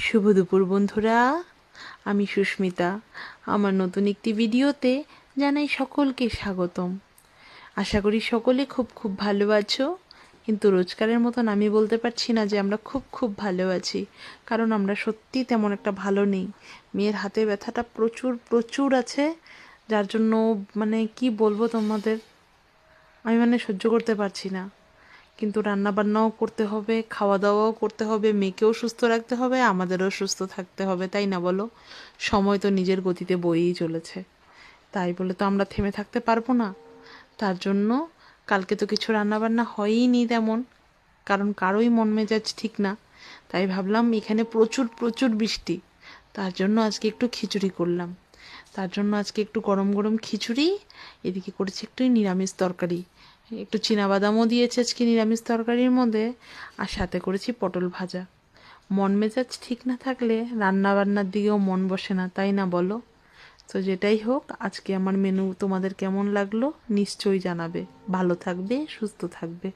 শুভ দুপুর বন্ধুরা, আমি সুস্মিতা। আমার নতুন একটি ভিডিওতে জানাই সকলকে স্বাগতম। আশা করি সকলে খুব খুব ভালো আছো, কিন্তু রোজকারের মতন আমি বলতে পারছি না যে আমরা খুব খুব ভালো আছি, কারণ আমরা সত্যি তেমন একটা ভালো নেই। মেয়ের হাতে ব্যথাটা প্রচুর প্রচুর আছে, যার জন্য কি বলবো তোমাদের, আমি সহ্য করতে পারছি না। কিন্তু রান্না বান্নাও করতে হবে, খাওয়া দাওয়াও করতে হবে, মেয়েকেও সুস্থ রাখতে হবে, আমাদেরও সুস্থ থাকতে হবে, তাই না বলো? সময় তো নিজের গতিতে বয়েই চলেছে, তাই বলে তো আমরা থেমে থাকতে পারবো না। তার জন্য কালকে তো কিছু রান্না বান্না হয়ই নি তেমন, কারণ কারোই মন মেজাজ ঠিক না। তাই ভাবলাম এখানে প্রচুর প্রচুর বৃষ্টি, তার জন্য আজকে একটু খিচুড়ি করলাম। তার জন্য আজকে একটু গরম গরম খিচুড়ি, এদিকে করেছি একটু নিরামিষ তরকারি, একটু চিনাবাদামও দিয়েছে আজকে নিরামিষ তরকারির মধ্যে, আর সাথে করেছি পটল ভাজা। মন মেজাজ ঠিক না থাকলে রান্না বান্নার দিকেও মন বসে না, তাই না বলো? তো যেটাই হোক, আজকে আমার মেনু তোমাদের কেমন লাগলো নিশ্চয়ই জানাবে। ভালো থাকবে, সুস্থ থাকবে।